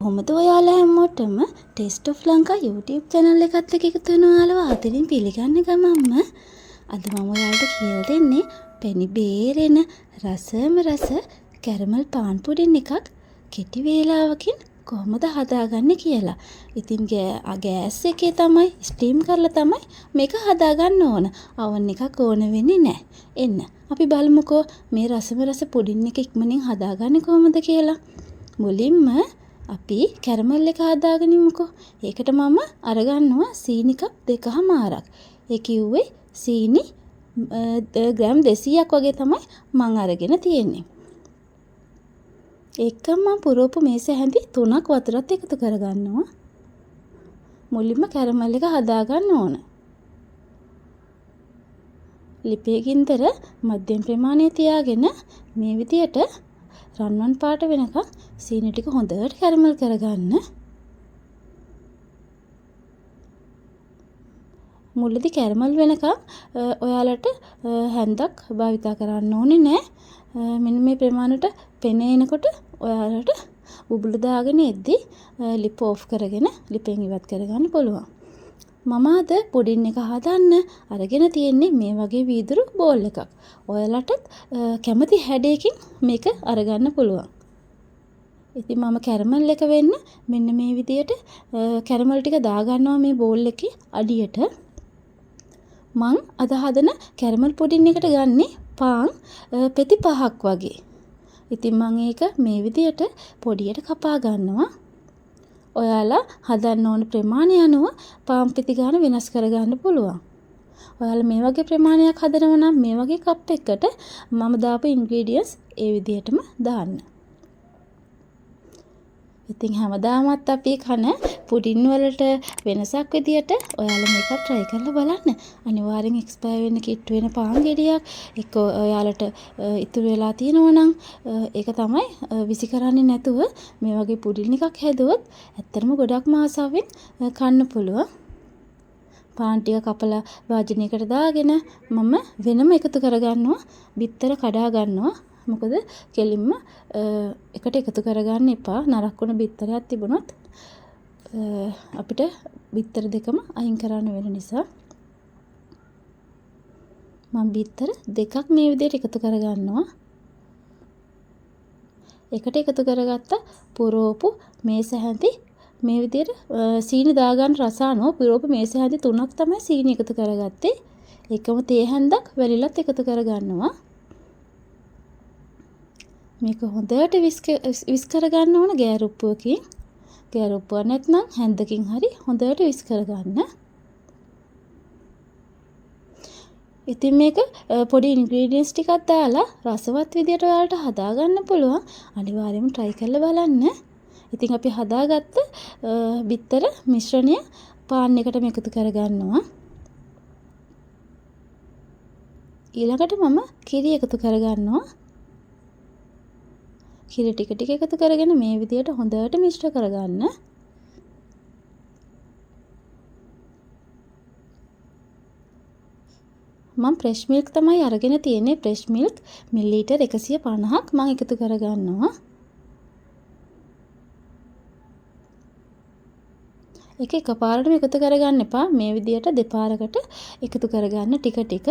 කොහොමද ඔයාලා හැමෝටම test of Lanka YouTube channel එකත් එක්ක එකතු වෙන ඔයාලව ආදරෙන් පිළිගන්න ගමන්ම අද මම ඔයාලට කියලා දෙන්නේ පෙනි බේරෙන රසම රස කැරමල් පාන් පුඩින් එකක් කෙටි වේලාවකින් කොහොමද හදාගන්නේ කියලා. ඉතින් ගෑස් එකේ තමයි ස්ටීම් කරලා තමයි මේක හදාගන්න ඕන. oven එකක් ඕන වෙන්නේ නැහැ. එන්න අපි බලමුකෝ මේ රසම රස පුඩින් එක ඉක්මනින් හදාගන්නේ කොහොමද කියලා. මුලින්ම අපි කැරමල් එක හදාගනිමුකෝ. ඒකට මම අරගන්නවා සීනි කප් 2මාරක්. ඒ කිව්වේ සීනි ග්‍රෑම් 200ක් වගේ තමයි මම අරගෙන තියෙන්නේ. ඒකම මම පුරවපු මේස හැඳි 3ක් වතුරත් එකතු කරගන්නවා. මුලින්ම කැරමල් එක හදාගන්න ඕන. ලිපේ ගින්දර මධ්‍යම ප්‍රමාණයේ තියාගෙන මේ විදියට රන්වන් පාට වෙනකන් සීනි ටික හොඳට කැරමල් කරගන්න. මුලදී කැරමල් වෙනකන් ඔයාලට හැන්දක් භාවිතා කරන්න ඕනේ නෑ. මෙන්න මේ ප්‍රමාණයට පෙනේනකොට ඔයාලට බුබුලු දාගෙන එද්දී ලිප ඕෆ් කරගෙන ලිපෙන් ඉවත් කරගන්න පුළුවන්. මම අද පුඩින් එක හදන්න අරගෙන තියෙන්නේ මේ වගේ වීදුරු බෝල් එකක්. ඔයාලටත් කැමති හැඩයකින් මේක අරගන්න පුළුවන්. ඉතින් මම කැරමල් එක වෙන්න මෙන්න මේ විදියට කැරමල් ටික දාගන්නවා මේ බෝල් එකේ අඩියට. මං අද හදන කැරමල් පුඩින් එකට ගන්නෙ පාන් පෙති 5ක් වගේ. ඉතින් මම ඒක මේ විදියට පොඩියට කපා ගන්නවා. ඔයාලා හදන්න ඕන ප්‍රමාණය අනුව පාන් පෙති ගන්න වෙනස් කරගන්න පුළුවන්. ඔයාලා මේ වගේ ප්‍රමාණයක් හදනවා නම් මේ වගේ කප් එකකට මම දාපු ඉන්ග්‍රීඩියන්ට්ස් ඒ විදිහටම දාන්න. ඉතින් හැමදාමත් අපි කන පුඩින් වලට වෙනසක් විදියට ඔයාලා මේක try කරලා බලන්න. අනිවාර්යෙන් එක්ස්පයර් වෙන්න කිට් වෙන පාන් ගෙඩියක් එක්ක ඔයාලට ඉතුරු වෙලා තියෙනවා නම් ඒක තමයි විසි කරන්නේ නැතුව මේ වගේ පුඩින් එකක් හැදුවොත් ඇත්තටම ගොඩක්ම ආසාවෙන් කන්න පුළුවන්. පාන් ටික කපලා වාජනයකට දාගෙන මම වෙනම එකතු කරගන්නවා. බිත්තර කඩා ගන්නවා. මොකද කෙලින්ම එකට එකතු කරගන්න එපා. නරක් වුණ බිත්තරයක් තිබුණොත් අපිට බිත්තර දෙකම අයින් කරන්න වෙන නිසා මම බිත්තර දෙකක් මේ විදිහට එකතු කරගන්නවා. එකට එකතු කරගත්ත පුරෝපු මේස හැඳි මේ විදිහට සීනි දාගන්න රස අනුව පුරෝපු මේස හැඳි 3ක් තමයි සීනි එකතු කරගත්තේ. එකම තේ හැන්දක් වැලිලත් එකතු කරගන්නවා. මේක හොඳට විස් කරගන්න ඕන ගෑරුප්පුවකින්. ගෑරුප්පුවක් නැත්නම් හැන්දකින් හරි හොඳට විස් කරගන්න. ඉතින් මේක පොඩි ඉන්ග්‍රීඩියන්ට්ස් ටිකක් දාලා රසවත් විදියට ඔයාලට හදාගන්න පුළුවන්. අනිවාර්යයෙන්ම try කරලා බලන්න. ඉතින් අපි හදාගත්ත බිත්තර මිශ්‍රණය පාන් එකටම එකතු කරගන්නවා. ඊළඟට මම කිරි එකතු කරගන්නවා. කිරි ටික ටික එකතු කරගෙන මේ විදියට හොඳට මිශ්‍ර කරගන්න. මම ෆ්‍රෙෂ් මිල්ක් තමයි අරගෙන තියෙන්නේ. ෆ්‍රෙෂ් මිල්ක් මිලිලීටර් 150ක් මම එකතු කරගන්නවා. ඒක එකපාරටම එකතු කරගන්න එපා. මේ විදියට දෙපාරකට එකතු කරගන්න ටික ටික.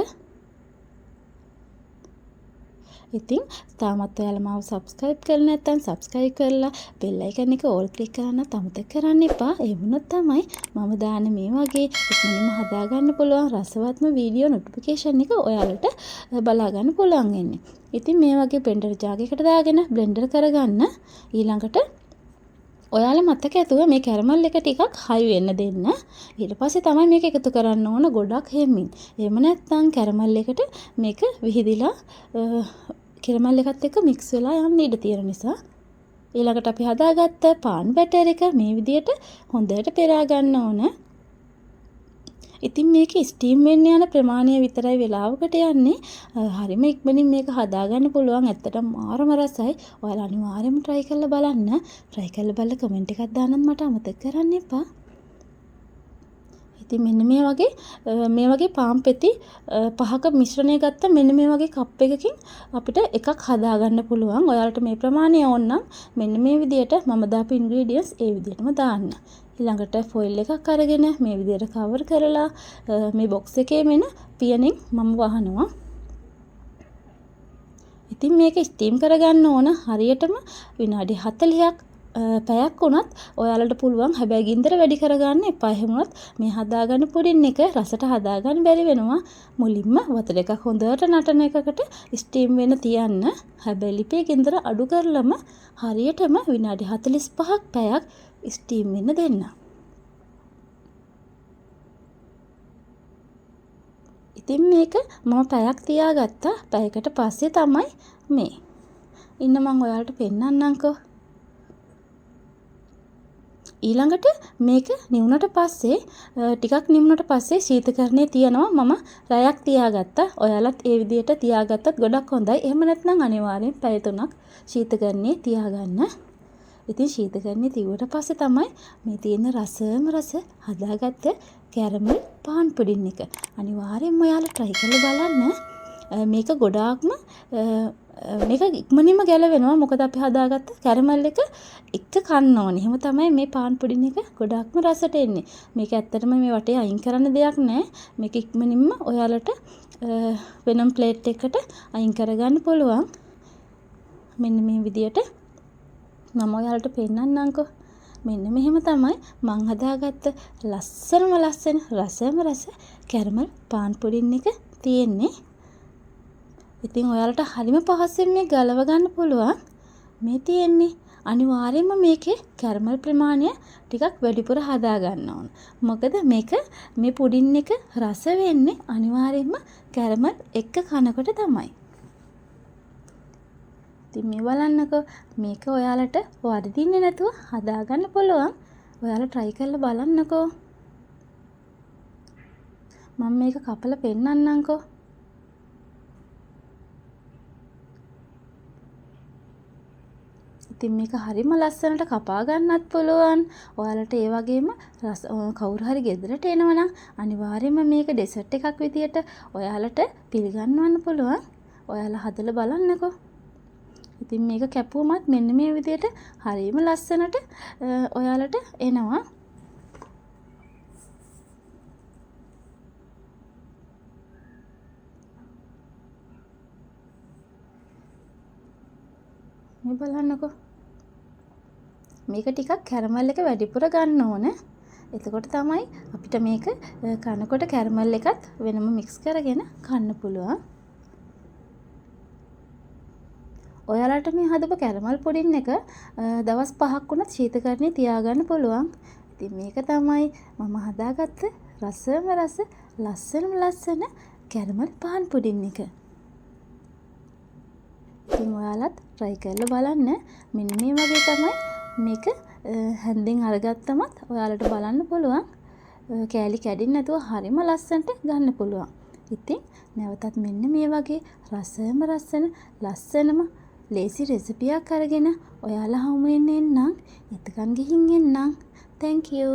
ඉතින් තාමත් ඔයාලා මාව subscribe කරලා නැත්නම් subscribe කරලා bell icon එක all click කරන්නත් අමතක කරන්න එපා. ඒ වුණොත් තමයි මම දාන මේ වගේ ඉක්මනින්ම හදාගන්න පුළුවන් රසවත්ම වීඩියෝ notification එක ඔයාලට බලා ගන්න පුළුවන් වෙන්නේ. ඉතින් මේ වගේ blender jar එකකට දාගෙන blender කරගන්න. ඊළඟට ඔයාලා මතක ඇතුව මේ කැරමල් එක ටිකක් හයි වෙන්න දෙන්න. ඊට පස්සේ තමයි මේක එකතු කරන්න ඕන ගොඩක් හැමින්. එහෙම නැත්නම් කැරමල් එකට මේක විහිදිලා කැරමල් එකත් එක්ක මික්ස් වෙලා යන්න ඉඩ තියෙන නිසා ඊළඟට අපි හදාගත්ත පාන් බැටර් එක මේ විදියට හොඳට පෙරා ගන්න ඕන. ඉතින් මේක ස්ටීම් වෙන්න යන ප්‍රමාණය විතරයි වෙලාවකට යන්නේ. හරිම ඉක්මනින් මේක හදාගන්න පුළුවන්. ඇත්තටම මාරම රසයි. ඔයාලා අනිවාර්යයෙන්ම try කරලා බලන්න. try කරලා බලලා කමෙන්ට් එකක් දාන්නත් මට අමතක කරන්න එපා. ඉතින් මෙන්න මේ වගේ පාන් පෙති 5ක මිශ්‍රණය ගත්ත මෙන්න මේ වගේ කප් එකකින් අපිට එකක් හදාගන්න පුළුවන්. ඔයාලට මේ ප්‍රමාණය ඕන නම් මෙන්න මේ විදියට මම දාපු ඉන්ග්‍රීඩියන්ට්ස් ඒ විදියටම දාන්න. ඊළඟට ෆොයිල් එකක් අරගෙන මේ විදියට කවර් කරලා මේ බොක්ස් එකේ මෙන පියනෙන් මම වහනවා. ඉතින් මේක ස්ටීම් කරගන්න ඕන හරියටම විනාඩි 40ක් පැයක් වුණත් ඔයාලට පුළුවන්. හැබැයි ගින්දර වැඩි කරගන්න එපා. එහෙම වුණත් මේ හදාගන්න පුඩින් එක රසට හදාගන්න බැරි වෙනවා. මුලින්ම වතුර එකක් හොඳට නටන එකකට ස්ටීම් වෙන්න තියන්න. හැබැයි ලිපේ ගින්දර අඩු කරලම හරියටම විනාඩි 45ක් පැයක් ස්ටීම් වෙන්න දෙන්න. ඉතින් මේක මම පැයක් තියාගත්තා. පැයකට පස්සේ තමයි මේ ඉන්න මම ඔයාලට පෙන්නන්නම්කෝ. ඊළඟට මේක නිවුනට පස්සේ ටිකක් නිවුනට පස්සේ ශීතකරණයේ තියනවා. මම රැයක් තියාගත්තා. ඔයාලත් ඒ විදිහට තියාගත්තත් ගොඩක් හොඳයි. එහෙම නැත්නම් අනිවාර්යෙන් පැය 3ක් ශීතකරණයේ තියාගන්න. ඉතින් ශීතකරණයේ තියුවට පස්සේ තමයි මේ තියෙන රස හදාගත්ත කැරමල් පාන් පුඩින් එක. අනිවාර්යෙන්ම ඔයාලා try කරලා බලන්න. මේක ගොඩාක්ම මේක ඉක්මනින්ම ගැලවෙනවා. මොකද අපි හදාගත්ත කැරමල් එක කන්න ඕනේ. එහෙම තමයි මේ පාන් පුඩින් එක ගොඩාක්ම රසට එන්නේ. මේක ඇත්තටම මේ වටේ අයින් කරන්න දෙයක් නැහැ. මේක ඉක්මනින්ම ඔයාලට වෙනම ප්ලේට් එකකට අයින් කරගන්න පුළුවන්. මෙන්න මේ විදියට මම ඔයාලට පෙන්නන්නම්කෝ. මෙන්න මෙහෙම තමයි මං හදාගත්ත ලස්සනම රසම රස කැරමල් පාන් පුඩින් එක තියෙන්නේ. ඉතින් ඔයාලට හරිම පහසුවෙන් මේ ගලව ගන්න පුළුවන්. මේ තියෙන්නේ අනිවාර්යයෙන්ම මේකේ කැරමල් ප්‍රමාණය ටිකක් වැඩිපුර හදා ගන්න ඕන. මොකද මේ පුඩින් එක රස වෙන්නේ අනිවාර්යයෙන්ම කැරමල් එක්ක කනකොට තමයි. ඉතින් මේ බලන්නකෝ. මේක ඔයාලට වර්ධින්නේ නැතුව හදා ගන්න පුළුවන්. ඔයාලා try කරලා බලන්නකෝ. මම මේක කපලා පෙන්නන්නම්කෝ. ඉතින් මේක හරිම ලස්සනට කපා ගන්නත් පුළුවන්. ඔයාලට ඒ වගේම කවුරු හරි ගෙදරට එනවනම් අනිවාර්යයෙන්ම මේක ඩෙසර්ට් එකක් විදියට ඔයාලට පිළිගන්වන්න පුළුවන්. ඔයාලා හදලා බලන්නකෝ. ඉතින් මේක කැපුවමත් මෙන්න මේ විදියට හරිම ලස්සනට ඔයාලට එනවා. මේ බලන්නකෝ. මේක ටිකක් කැරමල් එක වැඩිපුර ගන්න ඕන. එතකොට තමයි අපිට මේක කනකොට කැරමල් එකත් වෙනම මික්ස් කරගෙන කන්න පුළුවන්. ඔයාලට මේ හදපු කැරමල් පුඩින් එක දවස් 5ක් වුණත් ශීතකරණයේ තියාගන්න පුළුවන්. ඉතින් මේක තමයි මම හදාගත්ත ලස්සන කැරමල් පාන් පුඩින් එක. ඉතින් ඔයාලත් try කරලා බලන්න. මෙන්න මේ වගේ තමයි මේක හැන්දෙන් අරගත්තමත් ඔයාලට බලන්න පුළුවන්. කෑලි කැඩෙන්නේ නැතුව හරිම ලස්සනට ගන්න පුළුවන්. ඉතින් නැවතත් මෙන්න මේ වගේ ලස්සනම ලේසි රෙසිපියක් අරගෙන ඔයාලා හමු වෙන්න එන්නම්. එතකන් ගිහින් එන්නම්. Thank you.